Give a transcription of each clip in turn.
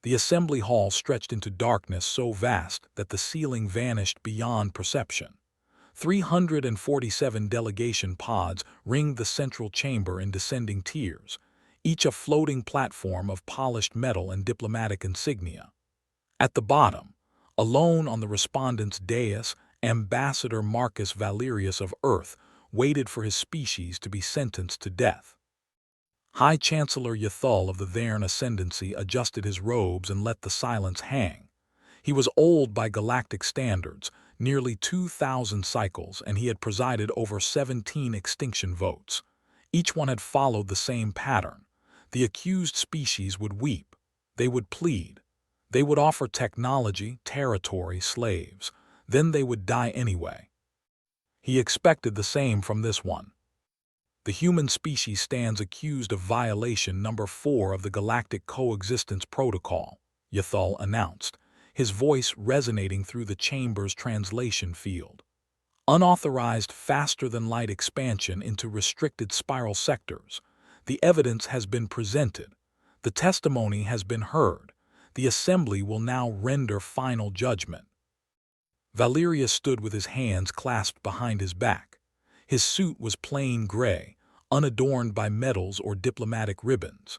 The assembly hall stretched into darkness so vast that the ceiling vanished beyond perception. 347 delegation pods ringed the central chamber in descending tiers, each a floating platform of polished metal and diplomatic insignia. At the bottom, alone on the respondent's dais, Ambassador Marcus Valerius of Earth waited for his species to be sentenced to death. High Chancellor Yathul of the Verne Ascendancy adjusted his robes and let the silence hang. He was old by galactic standards, nearly 2,000 cycles, and he had presided over 17 extinction votes. Each one had followed the same pattern. The accused species would weep. They would plead. They would offer technology, territory, slaves. Then they would die anyway. He expected the same from this one. The human species stands accused of violation number 4 of the Galactic Coexistence Protocol, Yathul announced, his voice resonating through the chamber's translation field. Unauthorized faster-than-light expansion into restricted spiral sectors. The evidence has been presented. The testimony has been heard. The assembly will now render final judgment. Valerius stood with his hands clasped behind his back. His suit was plain gray, unadorned by medals or diplomatic ribbons.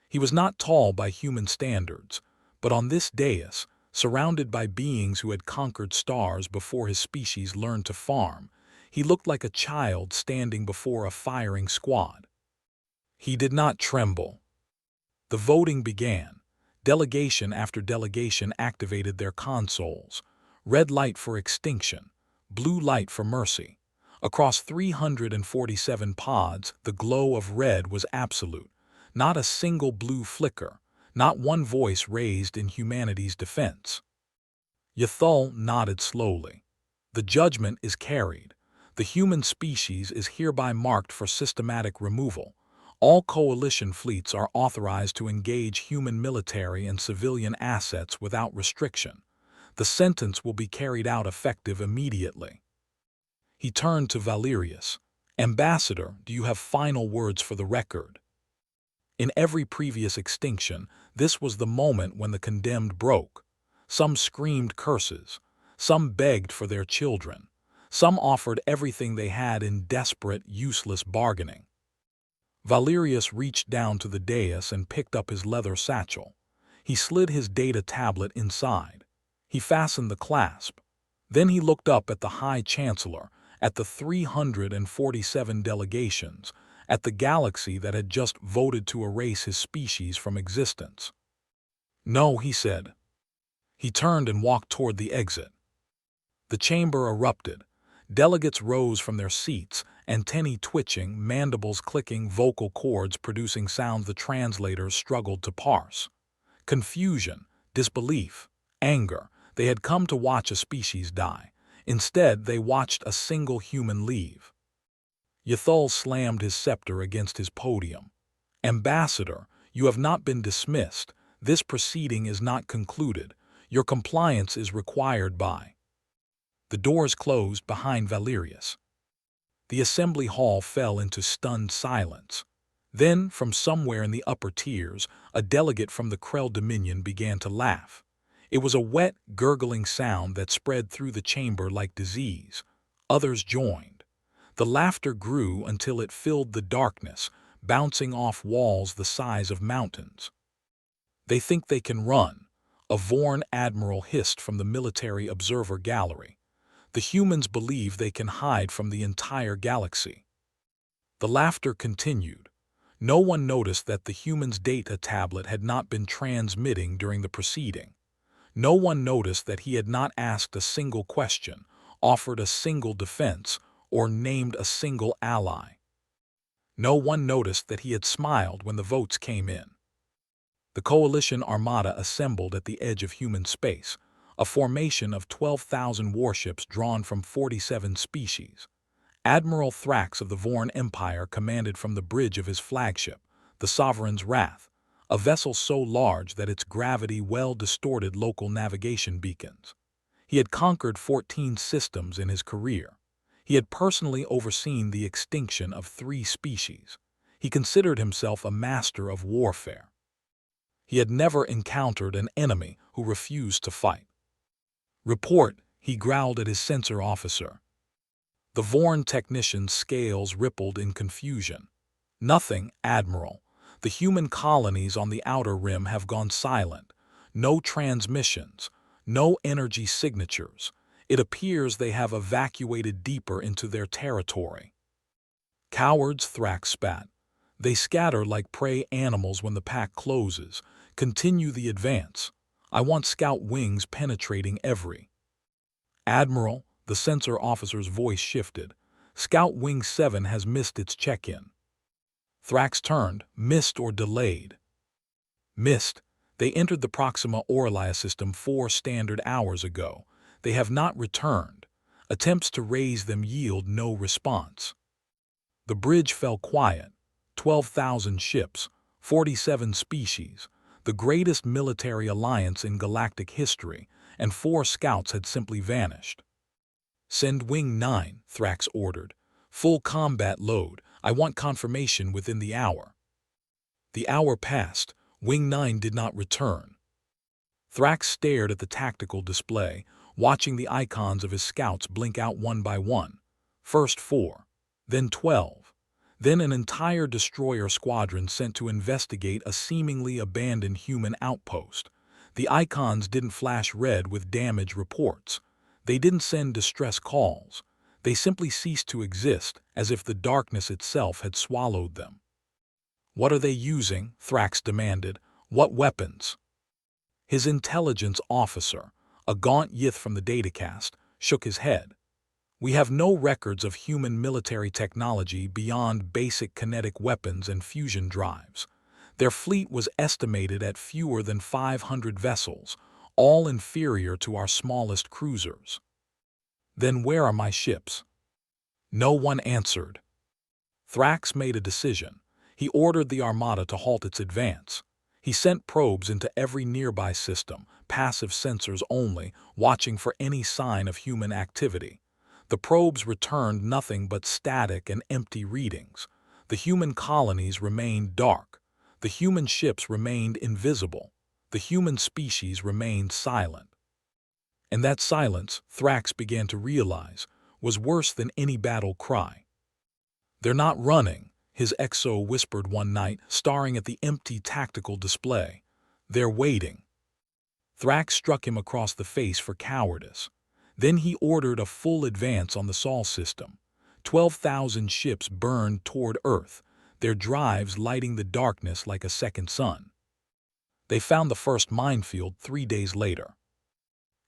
He was not tall by human standards, but on this dais, surrounded by beings who had conquered stars before his species learned to farm, he looked like a child standing before a firing squad. He did not tremble. The voting began. Delegation after delegation activated their consoles. Red light for extinction, blue light for mercy. Across 347 pods, the glow of red was absolute. Not a single blue flicker, not one voice raised in humanity's defense. Yathul nodded slowly. The judgment is carried. The human species is hereby marked for systematic removal. All coalition fleets are authorized to engage human military and civilian assets without restriction. The sentence will be carried out effective immediately. He turned to Valerius. Ambassador, do you have final words for the record? In every previous extinction, this was the moment when the condemned broke. Some screamed curses. Some begged for their children. Some offered everything they had in desperate, useless bargaining. Valerius reached down to the dais and picked up his leather satchel. He slid his data tablet inside. He fastened the clasp. Then he looked up at the High Chancellor, at the 347 delegations, at the galaxy that had just voted to erase his species from existence. No, he said. He turned and walked toward the exit. The chamber erupted. Delegates rose from their seats, antennae twitching, mandibles clicking, vocal cords producing sounds the translators struggled to parse. Confusion, disbelief, anger. They had come to watch a species die. Instead, they watched a single human leave. Yathul slammed his scepter against his podium. Ambassador, you have not been dismissed. This proceeding is not concluded. Your compliance is required by... The doors closed behind Valerius. The assembly hall fell into stunned silence. Then, from somewhere in the upper tiers, a delegate from the Krell Dominion began to laugh. It was a wet, gurgling sound that spread through the chamber like disease. Others joined. The laughter grew until it filled the darkness, bouncing off walls the size of mountains. They think they can run, a Vorn admiral hissed from the military observer gallery. The humans believe they can hide from the entire galaxy. The laughter continued. No one noticed that the human's data tablet had not been transmitting during the proceeding. No one noticed that he had not asked a single question, offered a single defense, or named a single ally. No one noticed that he had smiled when the votes came in. The coalition armada assembled at the edge of human space, a formation of 12,000 warships drawn from 47 species. Admiral Thrax of the Vorn Empire commanded from the bridge of his flagship, the Sovereign's Wrath, a vessel so large that its gravity well distorted local navigation beacons. He had conquered 14 systems in his career. He had personally overseen the extinction of 3 species. He considered himself a master of warfare. He had never encountered an enemy who refused to fight. "Report," he growled at his sensor officer. The Vorn technician's scales rippled in confusion. "Nothing, Admiral. The human colonies on the outer rim have gone silent. No transmissions, no energy signatures. It appears they have evacuated deeper into their territory." "Cowards," Thrax spat. "They scatter like prey animals when the pack closes. Continue the advance. I want scout wings penetrating every—" "Admiral," the sensor officer's voice shifted. "Scout Wing 7 has missed its check-in." Thrax turned. "Missed or delayed?" "Missed. They entered the Proxima Orlia system 4 standard hours ago. They have not returned. Attempts to raise them yield no response." The bridge fell quiet. 12,000 ships, 47 species, the greatest military alliance in galactic history, and 4 scouts had simply vanished. "Send Wing 9, Thrax ordered. "Full combat load. I want confirmation within the hour." The hour passed. Wing 9 did not return. Thrax stared at the tactical display, watching the icons of his scouts blink out one by one. First 4, then 12, then an entire destroyer squadron sent to investigate a seemingly abandoned human outpost. The icons didn't flash red with damage reports. They didn't send distress calls. They simply ceased to exist, as if the darkness itself had swallowed them. "What are they using?" Thrax demanded. "What weapons?" His intelligence officer, a gaunt Yith from the datacast, shook his head. "We have no records of human military technology beyond basic kinetic weapons and fusion drives. Their fleet was estimated at fewer than 500 vessels, all inferior to our smallest cruisers." "Then where are my ships?" No one answered. Thrax made a decision. He ordered the Armada to halt its advance. He sent probes into every nearby system, passive sensors only, watching for any sign of human activity. The probes returned nothing but static and empty readings. The human colonies remained dark. The human ships remained invisible. The human species remained silent. And that silence, Thrax began to realize, was worse than any battle cry. "They're not running," his XO whispered one night, staring at the empty tactical display. "They're waiting." Thrax struck him across the face for cowardice. Then he ordered a full advance on the Sol system. 12,000 ships burned toward Earth, their drives lighting the darkness like a second sun. They found the first minefield 3 days later.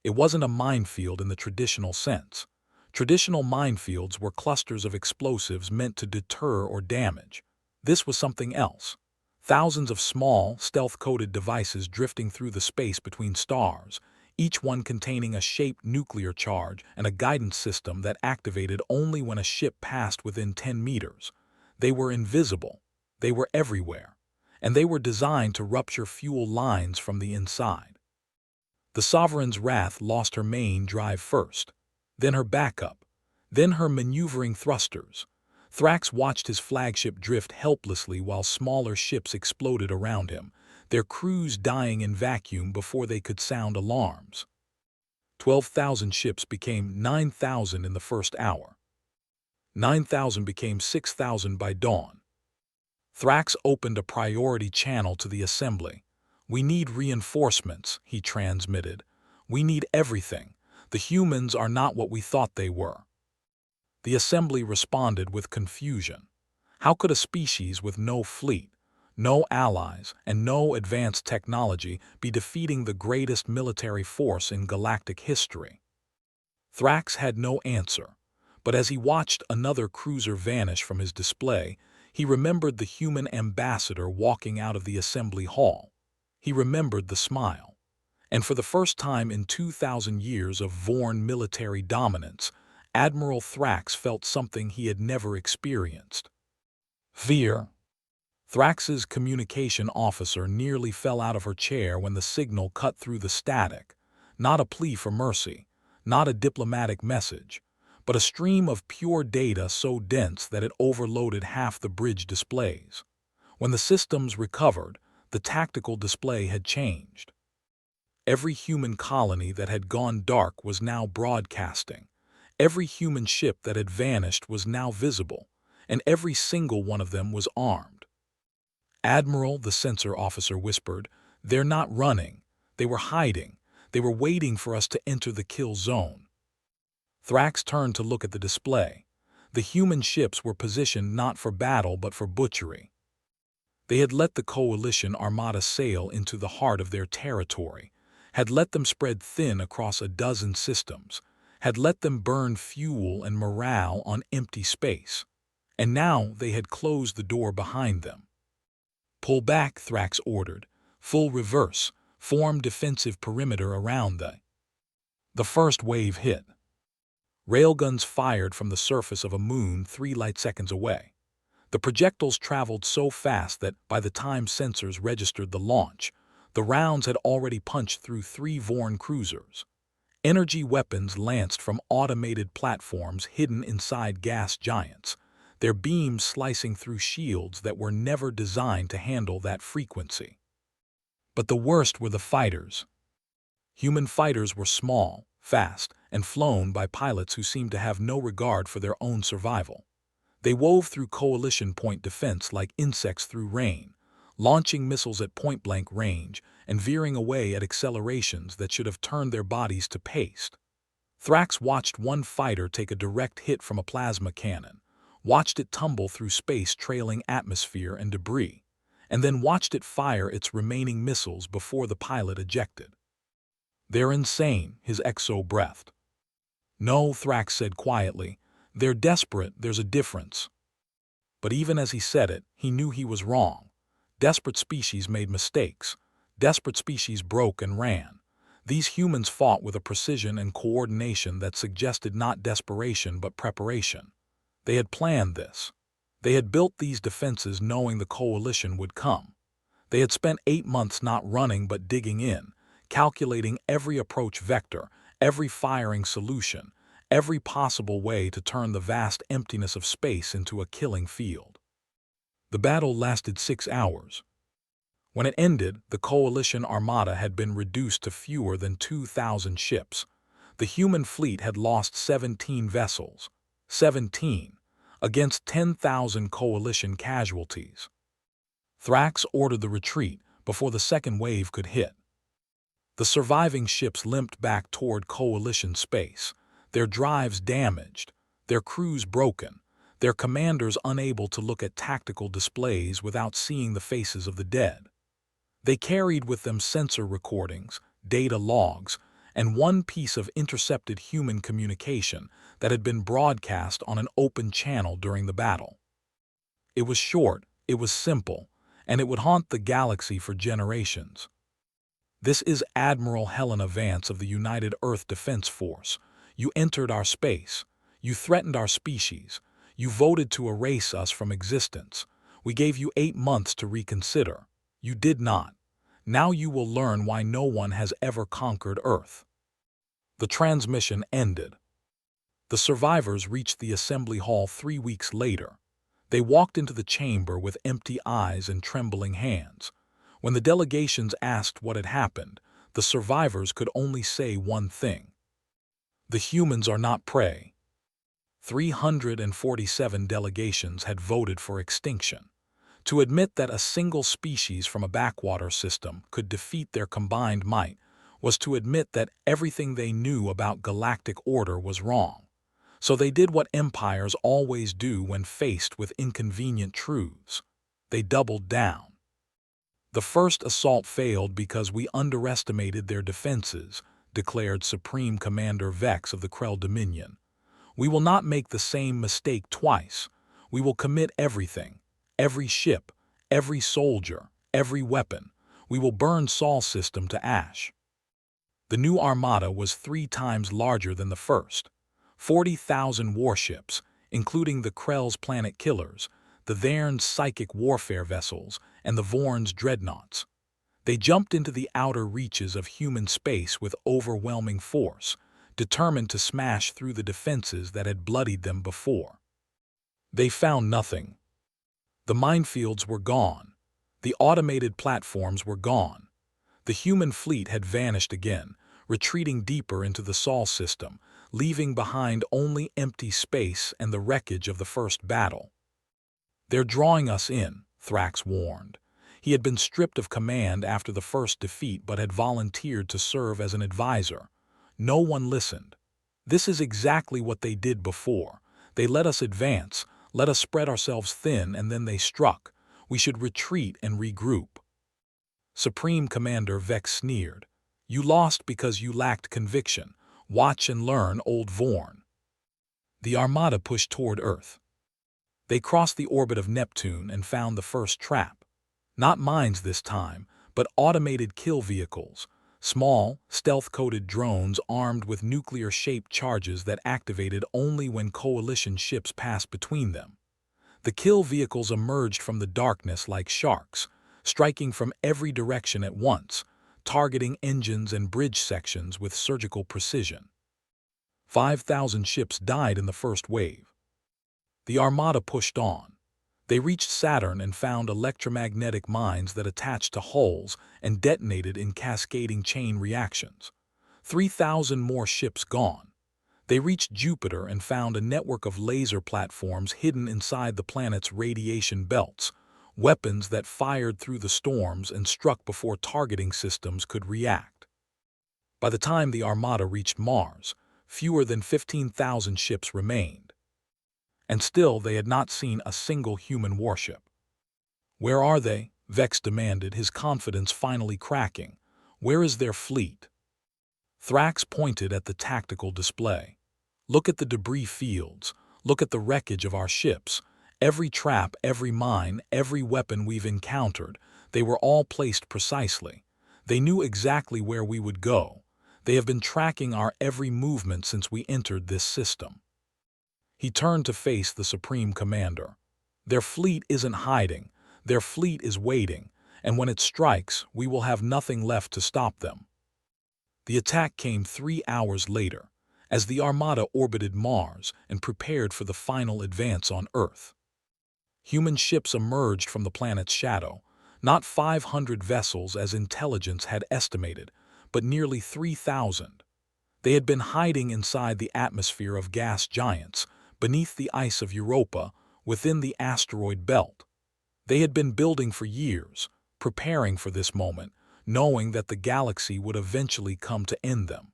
It wasn't a minefield in the traditional sense. Traditional minefields were clusters of explosives meant to deter or damage. This was something else. Thousands of small, stealth-coded devices drifting through the space between stars, each one containing a shaped nuclear charge and a guidance system that activated only when a ship passed within 10 meters. They were invisible. They were everywhere. And they were designed to rupture fuel lines from the inside. The Sovereign's Wrath lost her main drive first, then her backup, then her maneuvering thrusters. Thrax watched his flagship drift helplessly while smaller ships exploded around him, their crews dying in vacuum before they could sound alarms. 12,000 ships became 9,000 in the first hour. 9,000 became 6,000 by dawn. Thrax opened a priority channel to the assembly. "We need reinforcements," he transmitted. "We need everything. The humans are not what we thought they were." The assembly responded with confusion. How could a species with no fleet, no allies, and no advanced technology be defeating the greatest military force in galactic history? Thrax had no answer, but as he watched another cruiser vanish from his display, he remembered the human ambassador walking out of the assembly hall. He remembered the smile. And for the first time in 2,000 years of Vorn military dominance, Admiral Thrax felt something he had never experienced. Fear. Thrax's communication officer nearly fell out of her chair when the signal cut through the static. Not a plea for mercy, not a diplomatic message, but a stream of pure data so dense that it overloaded half the bridge displays. When the systems recovered, the tactical display had changed. Every human colony that had gone dark was now broadcasting. Every human ship that had vanished was now visible, and every single one of them was armed. "Admiral," the sensor officer whispered, "they're not running. They were hiding. They were waiting for us to enter the kill zone." Thrax turned to look at the display. The human ships were positioned not for battle but for butchery. They had let the Coalition armada sail into the heart of their territory, had let them spread thin across a dozen systems, had let them burn fuel and morale on empty space. And now they had closed the door behind them. "Pull back," Thrax ordered. "Full reverse. Form defensive perimeter around The first wave hit. Railguns fired from the surface of a moon 3 light seconds away. The projectiles traveled so fast that, by the time sensors registered the launch, the rounds had already punched through 3 Vorn cruisers. Energy weapons lanced from automated platforms hidden inside gas giants, their beams slicing through shields that were never designed to handle that frequency. But the worst were the fighters. Human fighters were small, fast, and flown by pilots who seemed to have no regard for their own survival. They wove through Coalition point defense like insects through rain, launching missiles at point-blank range and veering away at accelerations that should have turned their bodies to paste. Thrax watched one fighter take a direct hit from a plasma cannon, watched it tumble through space trailing atmosphere and debris, and then watched it fire its remaining missiles before the pilot ejected. "They're insane," his exo breathed. "No," Thrax said quietly. "They're desperate, there's a difference." But even as he said it, he knew he was wrong. Desperate species made mistakes. Desperate species broke and ran. These humans fought with a precision and coordination that suggested not desperation but preparation. They had planned this. They had built these defenses knowing the Coalition would come. They had spent 8 months not running but digging in, calculating every approach vector, every firing solution, every possible way to turn the vast emptiness of space into a killing field. The battle lasted 6 hours. When it ended, the Coalition armada had been reduced to fewer than 2,000 ships. The human fleet had lost 17 vessels. 17, against 10,000 Coalition casualties. Thrax ordered the retreat before the second wave could hit. The surviving ships limped back toward Coalition space, their drives damaged, their crews broken, their commanders unable to look at tactical displays without seeing the faces of the dead. They carried with them sensor recordings, data logs, and one piece of intercepted human communication that had been broadcast on an open channel during the battle. It was short, it was simple, and it would haunt the galaxy for generations. "This is Admiral Helena Vance of the United Earth Defense Force. You entered our space. You threatened our species. You voted to erase us from existence. We gave you 8 months to reconsider. You did not. Now you will learn why no one has ever conquered Earth." The transmission ended. The survivors reached the assembly hall 3 weeks later. They walked into the chamber with empty eyes and trembling hands. When the delegations asked what had happened, the survivors could only say one thing: "The humans are not prey." 347 delegations had voted for extinction. To admit that a single species from a backwater system could defeat their combined might was to admit that everything they knew about galactic order was wrong. So they did what empires always do when faced with inconvenient truths. They doubled down. "The first assault failed because we underestimated their defenses," declared Supreme Commander Vex of the Krell Dominion. "We will not make the same mistake twice. We will commit everything, every ship, every soldier, every weapon. We will burn Sol system to ash." The new armada was 3 times larger than the first. 40,000 warships, including the Krell's planet killers, the Vairn's psychic warfare vessels, and the Vorn's dreadnoughts. They jumped into the outer reaches of human space with overwhelming force, determined to smash through the defenses that had bloodied them before. They found nothing. The minefields were gone. The automated platforms were gone. The human fleet had vanished again, retreating deeper into the Sol system, leaving behind only empty space and the wreckage of the first battle. "They're drawing us in," Thrax warned. He had been stripped of command after the first defeat but had volunteered to serve as an advisor. No one listened. "This is exactly what they did before. They let us advance, let us spread ourselves thin, and then they struck. We should retreat and regroup." Supreme Commander Vex sneered. "You lost because you lacked conviction. Watch and learn, Old Vorn." The Armada pushed toward Earth. They crossed the orbit of Neptune and found the first trap. Not mines this time, but automated kill vehicles, small, stealth-coated drones armed with nuclear-shaped charges that activated only when coalition ships passed between them. The kill vehicles emerged from the darkness like sharks, striking from every direction at once, targeting engines and bridge sections with surgical precision. 5,000 ships died in the first wave. The Armada pushed on. They reached Saturn and found electromagnetic mines that attached to hulls and detonated in cascading chain reactions. 3,000 more ships gone. They reached Jupiter and found a network of laser platforms hidden inside the planet's radiation belts, weapons that fired through the storms and struck before targeting systems could react. By the time the Armada reached Mars, fewer than 15,000 ships remained. And still they had not seen a single human warship. "Where are they?" Vex demanded, his confidence finally cracking. "Where is their fleet?" Thrax pointed at the tactical display. "Look at the debris fields. Look at the wreckage of our ships. Every trap, every mine, every weapon we've encountered, they were all placed precisely. They knew exactly where we would go. They have been tracking our every movement since we entered this system." He turned to face the Supreme Commander. "Their fleet isn't hiding. Their fleet is waiting, and when it strikes, we will have nothing left to stop them." The attack came 3 hours later, as the Armada orbited Mars and prepared for the final advance on Earth. Human ships emerged from the planet's shadow, not 500 vessels as intelligence had estimated, but nearly 3,000. They had been hiding inside the atmosphere of gas giants, beneath the ice of Europa, within the asteroid belt. They had been building for years, preparing for this moment, knowing that the galaxy would eventually come to end them.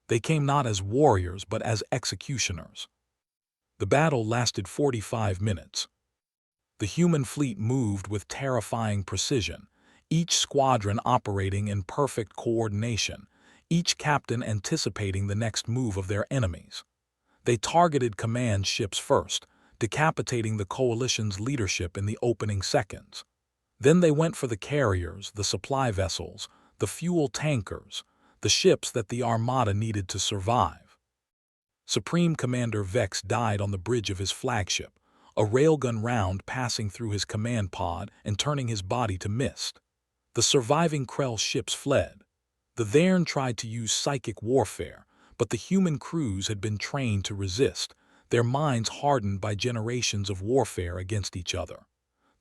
They came not as warriors but as executioners. The battle lasted 45 minutes. The human fleet moved with terrifying precision, each squadron operating in perfect coordination, each captain anticipating the next move of their enemies. They targeted command ships first, decapitating the coalition's leadership in the opening seconds. Then they went for the carriers, the supply vessels, the fuel tankers, the ships that the Armada needed to survive. Supreme Commander Vex died on the bridge of his flagship, a railgun round passing through his command pod and turning his body to mist. The surviving Krell ships fled. The Verne tried to use psychic warfare, but the human crews had been trained to resist, their minds hardened by generations of warfare against each other.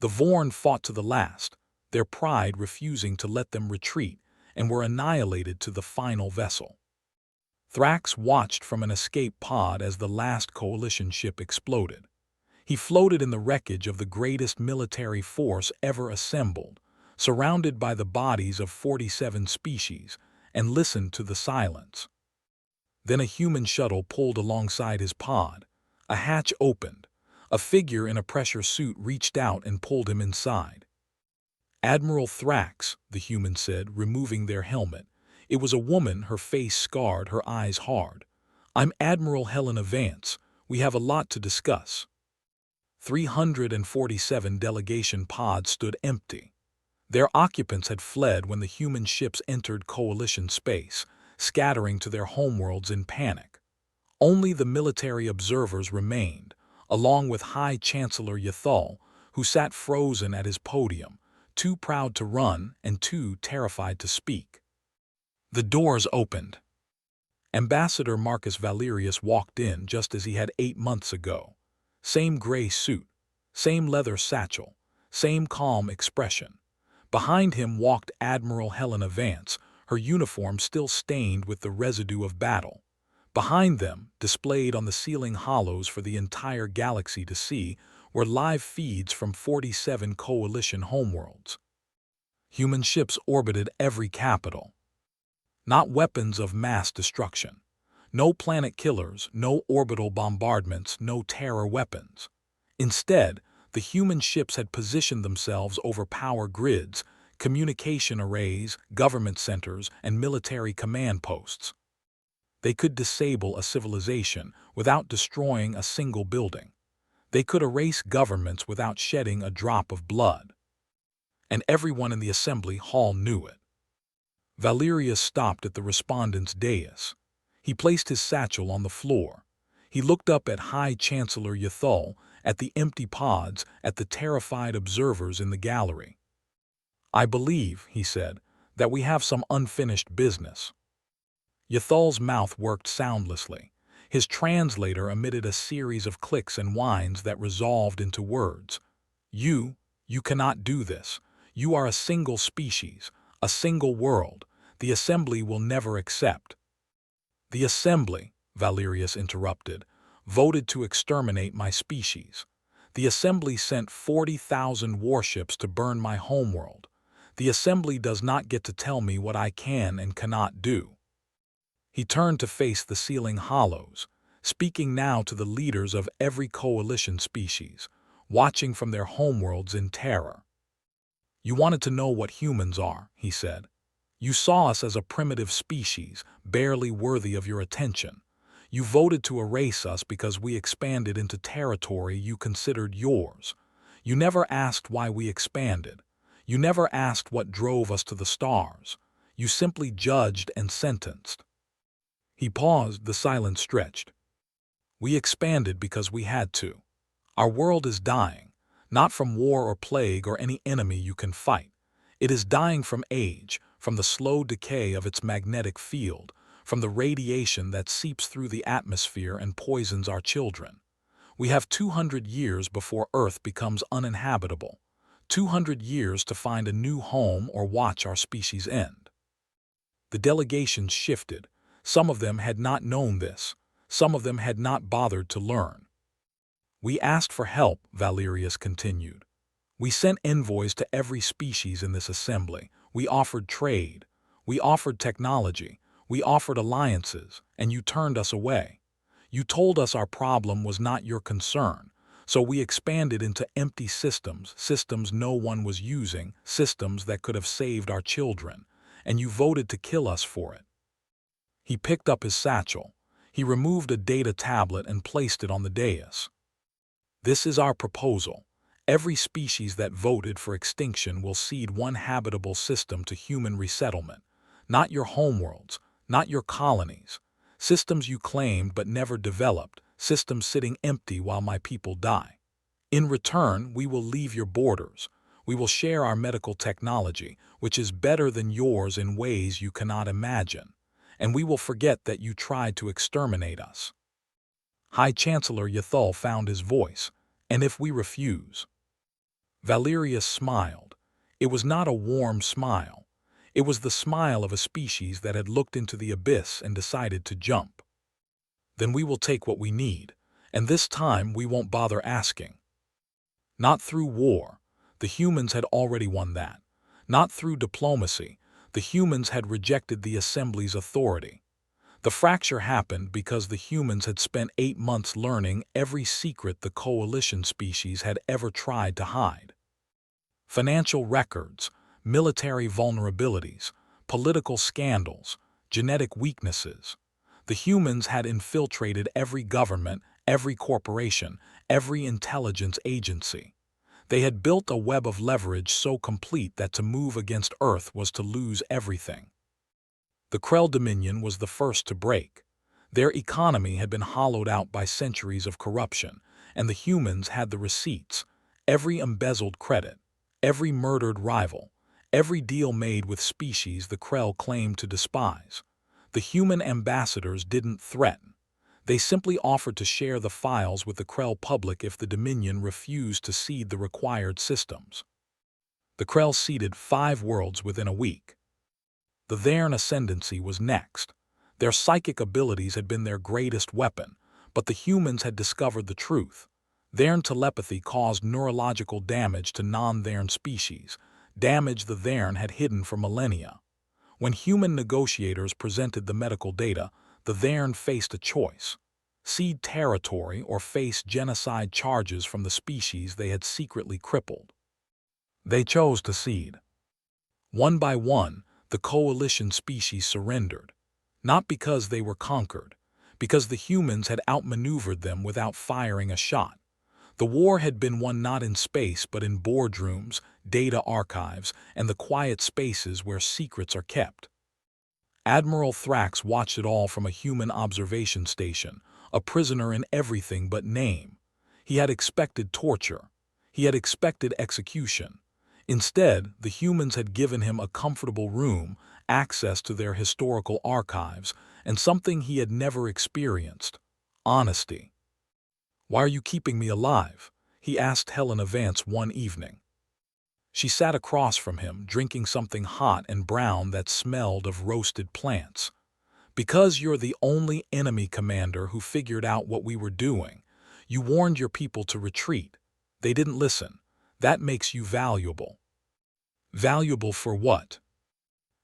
The Vorn fought to the last, their pride refusing to let them retreat, and were annihilated to the final vessel. Thrax watched from an escape pod as the last coalition ship exploded. He floated in the wreckage of the greatest military force ever assembled, surrounded by the bodies of 47 species, and listened to the silence. Then a human shuttle pulled alongside his pod. A hatch opened. A figure in a pressure suit reached out and pulled him inside. "Admiral Thrax," the human said, removing their helmet. It was a woman, her face scarred, her eyes hard. "I'm Admiral Helena Vance. We have a lot to discuss." 347 delegation pods stood empty. Their occupants had fled when the human ships entered coalition space, scattering to their homeworlds in panic. Only the military observers remained, along with High Chancellor Yathal, who sat frozen at his podium, too proud to run and too terrified to speak. The doors opened. Ambassador Marcus Valerius walked in just as he had 8 months ago. Same gray suit, same leather satchel, same calm expression. Behind him walked Admiral Helena Vance, her uniform still stained with the residue of battle. Behind them, displayed on the ceiling hollows for the entire galaxy to see, were live feeds from 47 coalition homeworlds. Human ships orbited every capital. Not weapons of mass destruction. No planet killers, no orbital bombardments, no terror weapons. Instead, the human ships had positioned themselves over power grids, communication arrays, government centers, and military command posts. They could disable a civilization without destroying a single building. They could erase governments without shedding a drop of blood. And everyone in the assembly hall knew it. Valerius stopped at the respondent's dais. He placed his satchel on the floor. He looked up at High Chancellor Yathul, at the empty pods, at the terrified observers in the gallery. "I believe," he said, "that we have some unfinished business." Yathul's mouth worked soundlessly. His translator emitted a series of clicks and whines that resolved into words. You cannot do this. You are a single species, a single world. The Assembly will never accept." "The Assembly," Valerius interrupted, "voted to exterminate my species. The Assembly sent 40,000 warships to burn my homeworld. The Assembly does not get to tell me what I can and cannot do." He turned to face the ceiling hollows, speaking now to the leaders of every coalition species, watching from their homeworlds in terror. "You wanted to know what humans are," he said. "You saw us as a primitive species, barely worthy of your attention. You voted to erase us because we expanded into territory you considered yours. You never asked why we expanded. You never asked what drove us to the stars. You simply judged and sentenced." He paused, the silence stretched. "We expanded because we had to. Our world is dying, not from war or plague or any enemy you can fight. It is dying from age, from the slow decay of its magnetic field, from the radiation that seeps through the atmosphere and poisons our children. We have 200 years before Earth becomes uninhabitable, 200 years to find a new home or watch our species end." The delegations shifted. Some of them had not known this. Some of them had not bothered to learn. "We asked for help," Valerius continued. "We sent envoys to every species in this assembly. We offered trade. We offered technology. We offered alliances, and you turned us away. You told us our problem was not your concern, so we expanded into empty systems, systems no one was using, systems that could have saved our children, and you voted to kill us for it." He picked up his satchel. He removed a data tablet and placed it on the dais. "This is our proposal. Every species that voted for extinction will cede one habitable system to human resettlement. Not your homeworlds, not your colonies. Systems you claimed but never developed, systems sitting empty while my people die. In return, we will leave your borders. We will share our medical technology, which is better than yours in ways you cannot imagine. And we will forget that you tried to exterminate us." High Chancellor Yathul found his voice. "And if we refuse?" Valerius smiled. It was not a warm smile. It was the smile of a species that had looked into the abyss and decided to jump. "Then we will take what we need, and this time we won't bother asking. Not through war. The humans had already won that. Not through diplomacy. The humans had rejected the Assembly's authority. The fracture happened because the humans had spent 8 months learning every secret the coalition species had ever tried to hide. Financial records, military vulnerabilities, political scandals, genetic weaknesses. The humans had infiltrated every government, every corporation, every intelligence agency. They had built a web of leverage so complete that to move against Earth was to lose everything. The Krell Dominion was the first to break. Their economy had been hollowed out by centuries of corruption, and the humans had the receipts, every embezzled credit, every murdered rival, every deal made with species the Krell claimed to despise. The human ambassadors didn't threaten. They simply offered to share the files with the Krell public if the Dominion refused to cede the required systems. The Krell ceded 5 worlds within a week. The Thern ascendancy was next. Their psychic abilities had been their greatest weapon, but the humans had discovered the truth. Thern telepathy caused neurological damage to non-Thern species, damage the Thern had hidden for millennia. When human negotiators presented the medical data, the Thern faced a choice: cede territory or face genocide charges from the species they had secretly crippled. They chose to cede. One by one, the coalition species surrendered, not because they were conquered, because the humans had outmaneuvered them without firing a shot. The war had been won not in space but in boardrooms, data archives, and the quiet spaces where secrets are kept. Admiral Thrax watched it all from a human observation station, a prisoner in everything but name. He had expected torture. He had expected execution. Instead, the humans had given him a comfortable room, access to their historical archives, and something he had never experienced: honesty. "Why are you keeping me alive?" he asked Helena Vance one evening. She sat across from him, drinking something hot and brown that smelled of roasted plants. "Because you're the only enemy commander who figured out what we were doing. You warned your people to retreat. They didn't listen. That makes you valuable." "Valuable for what?"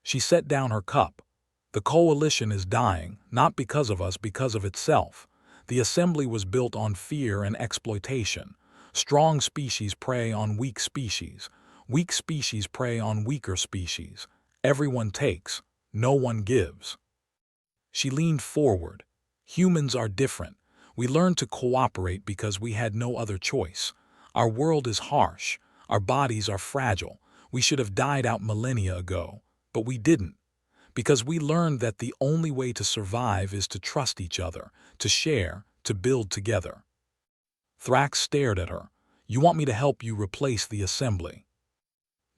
She set down her cup. "The coalition is dying, not because of us, because of itself. The assembly was built on fear and exploitation. Strong species prey on weak species. Weak species prey on weaker species. Everyone takes, no one gives." She leaned forward. "Humans are different. We learned to cooperate because we had no other choice. Our world is harsh. Our bodies are fragile. We should have died out millennia ago, but we didn't. Because we learned that the only way to survive is to trust each other, to share, to build together." Thrax stared at her. "You want me to help you replace the assembly?"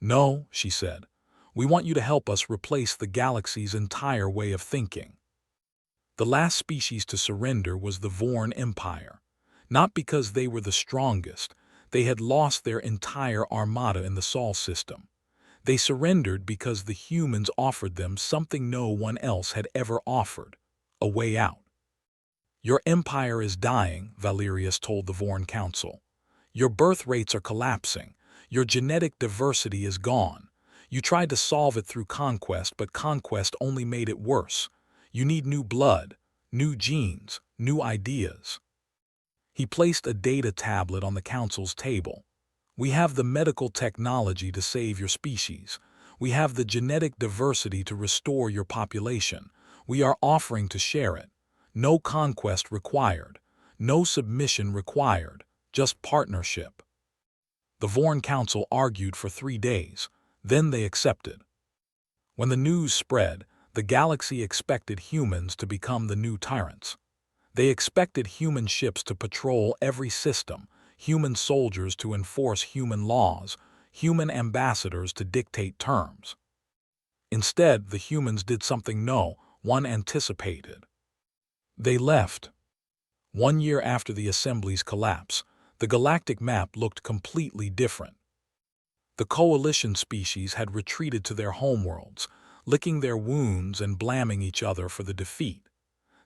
"No," she said. "We want you to help us replace the galaxy's entire way of thinking." The last species to surrender was the Vorn Empire. Not because they were the strongest. They had lost their entire armada in the Sol system. They surrendered because the humans offered them something no one else had ever offered: a way out. "Your empire is dying," Valerius told the Vorn Council. "Your birth rates are collapsing. Your genetic diversity is gone. You tried to solve it through conquest, but conquest only made it worse. You need new blood, new genes, new ideas." He placed a data tablet on the council's table. "We have the medical technology to save your species. We have the genetic diversity to restore your population. We are offering to share it. No conquest required. No submission required. Just partnership." The Vorn Council argued for 3 days. Then they accepted. When the news spread, the galaxy expected humans to become the new tyrants. They expected human ships to patrol every system, human soldiers to enforce human laws, human ambassadors to dictate terms. Instead, the humans did something no one anticipated. They left. 1 year after the Assembly's collapse, the galactic map looked completely different. The coalition species had retreated to their homeworlds, licking their wounds and blaming each other for the defeat.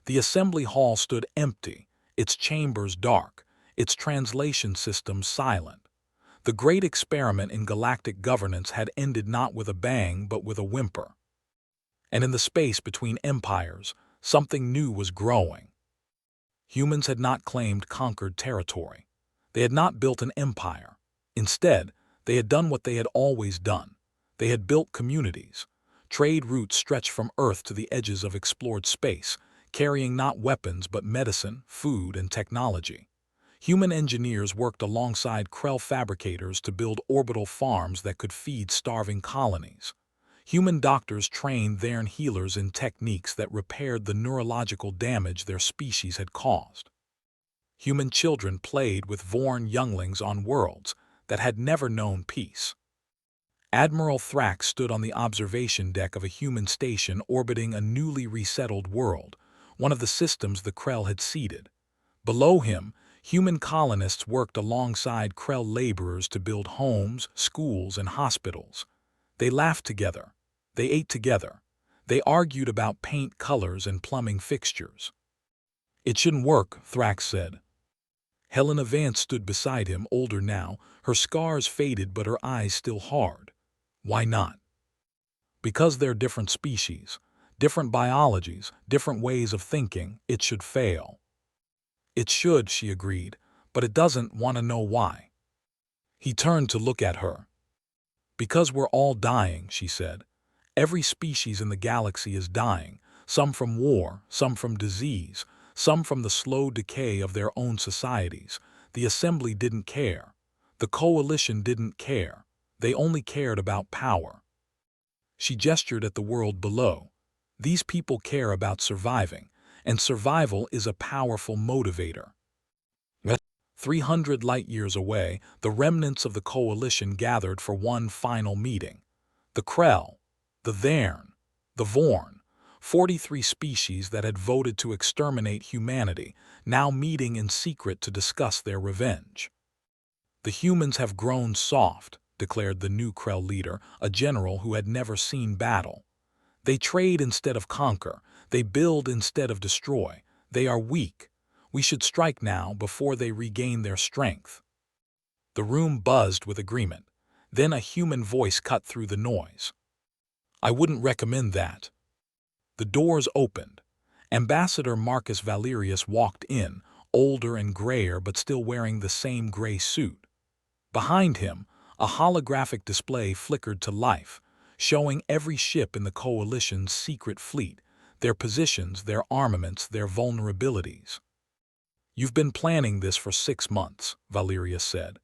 The assembly hall stood empty, its chambers dark, its translation systems silent. The great experiment in galactic governance had ended not with a bang but with a whimper. And in the space between empires, something new was growing. Humans had not claimed conquered territory. They had not built an empire. Instead, they had done what they had always done. They had built communities. Trade routes stretched from Earth to the edges of explored space, carrying not weapons but medicine, food, and technology. Human engineers worked alongside Krell fabricators to build orbital farms that could feed starving colonies. Human doctors trained Thern healers in techniques that repaired the neurological damage their species had caused. Human children played with Vorn younglings on worlds that had never known peace. Admiral Thrax stood on the observation deck of a human station orbiting a newly resettled world, one of the systems the Krell had seeded. Below him, human colonists worked alongside Krell laborers to build homes, schools, and hospitals. They laughed together. They ate together. They argued about paint colors and plumbing fixtures. "It shouldn't work," Thrax said. Helena Vance stood beside him, older now, her scars faded but her eyes still hard. "Why not?" "Because they're different species, different biologies, different ways of thinking. It should fail." "It should," she agreed, "but it doesn't want to know why." He turned to look at her. "Because we're all dying," she said. "Every species in the galaxy is dying, some from war, some from disease, some from the slow decay of their own societies. The Assembly didn't care. The Coalition didn't care. They only cared about power." She gestured at the world below. "These people care about surviving, and survival is a powerful motivator." 300 light-years away, the remnants of the Coalition gathered for one final meeting. The Krell, the Thern, the Vorn, 43 species that had voted to exterminate humanity, now meeting in secret to discuss their revenge. "The humans have grown soft," declared the new Krell leader, a general who had never seen battle. "They trade instead of conquer. They build instead of destroy. They are weak. We should strike now before they regain their strength." The room buzzed with agreement. Then a human voice cut through the noise. "I wouldn't recommend that." The doors opened. Ambassador Marcus Valerius walked in, older and grayer but still wearing the same gray suit. Behind him, a holographic display flickered to life, showing every ship in the Coalition's secret fleet, their positions, their armaments, their vulnerabilities. "You've been planning this for 6 months," Valerius said.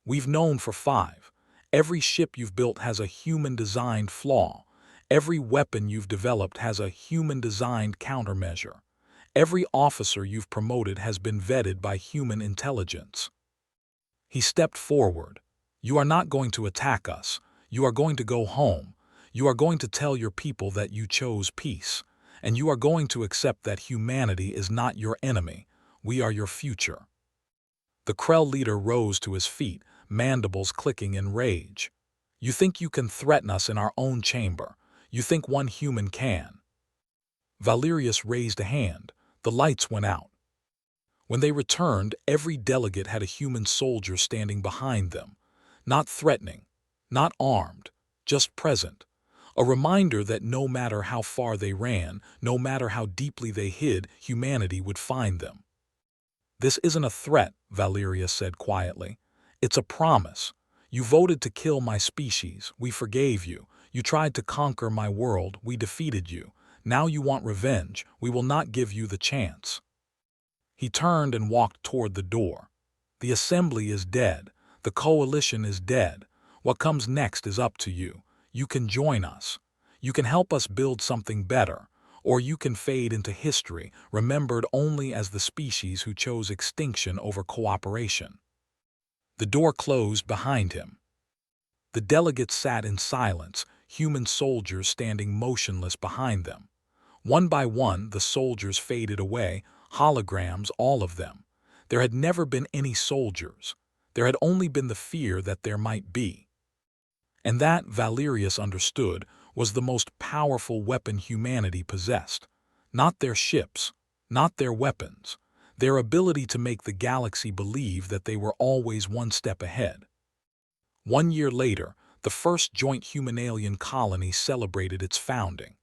"We've known for 5. Every ship you've built has a human-designed flaw. Every weapon you've developed has a human-designed countermeasure. Every officer you've promoted has been vetted by human intelligence." He stepped forward. "You are not going to attack us. You are going to go home. You are going to tell your people that you chose peace. And you are going to accept that humanity is not your enemy. We are your future." The Krell leader rose to his feet, mandibles clicking in rage. "You think you can threaten us in our own chamber? You think one human can?" Valerius raised a hand. The lights went out. When they returned, every delegate had a human soldier standing behind them. Not threatening, not armed, just present. A reminder that no matter how far they ran, no matter how deeply they hid, humanity would find them. "This isn't a threat," Valerius said quietly. "It's a promise. You voted to kill my species. We forgave you. You tried to conquer my world. We defeated you. Now you want revenge. We will not give you the chance." He turned and walked toward the door. "The Assembly is dead. The Coalition is dead. What comes next is up to you. You can join us. You can help us build something better. Or you can fade into history, remembered only as the species who chose extinction over cooperation." The door closed behind him. The delegates sat in silence, human soldiers standing motionless behind them. One by one, the soldiers faded away, holograms, all of them. There had never been any soldiers. There had only been the fear that there might be. And that, Valerius understood, was the most powerful weapon humanity possessed. Not their ships, not their weapons, their ability to make the galaxy believe that they were always one step ahead. 1 year later, the first joint human-alien colony celebrated its founding.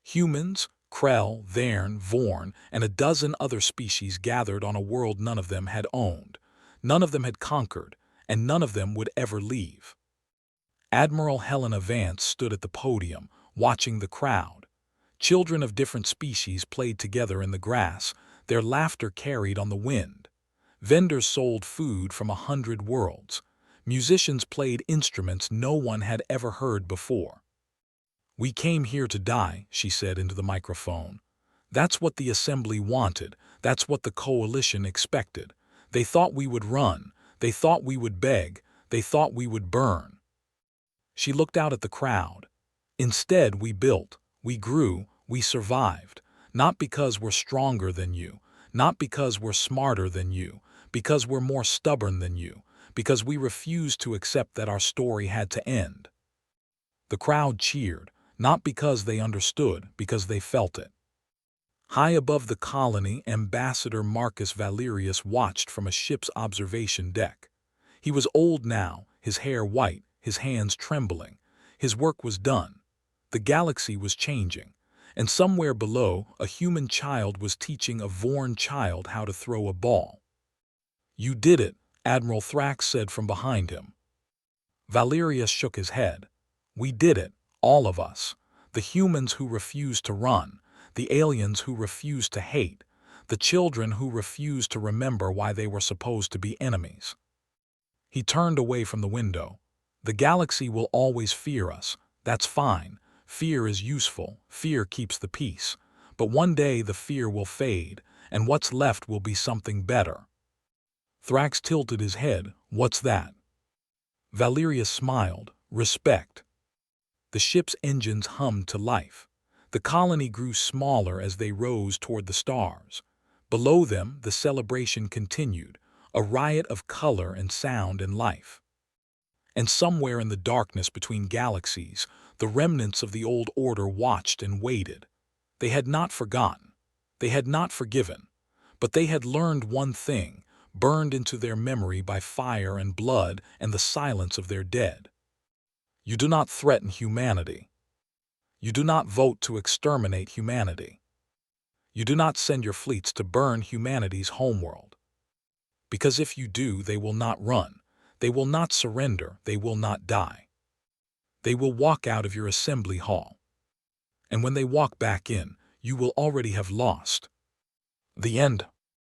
Humans, Krell, Thern, Vorn, and a dozen other species gathered on a world none of them had owned, none of them had conquered, and none of them would ever leave. Admiral Helena Vance stood at the podium, watching the crowd. Children of different species played together in the grass, their laughter carried on the wind. Vendors sold food from 100 worlds. Musicians played instruments no one had ever heard before. "We came here to die," she said into the microphone. "That's what the Assembly wanted. That's what the Coalition expected. They thought we would run. They thought we would beg. They thought we would burn." She looked out at the crowd. "Instead, we built. We grew. We survived. Not because we're stronger than you, not because we're smarter than you, because we're more stubborn than you, because we refuse to accept that our story had to end. The crowd cheered, not because they understood, because they felt it. High above the colony, Ambassador Marcus Valerius watched from a ship's observation deck. He was old now, his hair white, his hands trembling. His work was done. The galaxy was changing, and somewhere below, a human child was teaching a Vorn child how to throw a ball. "You did it," Admiral Thrax said from behind him. Valerius shook his head. "We did it, all of us. The humans who refused to run, the aliens who refused to hate, the children who refused to remember why they were supposed to be enemies." He turned away from the window. "The galaxy will always fear us. That's fine. Fear is useful. Fear keeps the peace. But one day the fear will fade, and what's left will be something better." Thrax tilted his head. "What's that?" Valerius smiled. "Respect." The ship's engines hummed to life. The colony grew smaller as they rose toward the stars. Below them, the celebration continued, a riot of color and sound and life. And somewhere in the darkness between galaxies, the remnants of the old order watched and waited. They had not forgotten. They had not forgiven. But they had learned one thing, burned into their memory by fire and blood and the silence of their dead. You do not threaten humanity. You do not vote to exterminate humanity. You do not send your fleets to burn humanity's homeworld. Because if you do, they will not run. They will not surrender. They will not die. They will walk out of your assembly hall. And when they walk back in, you will already have lost. The end.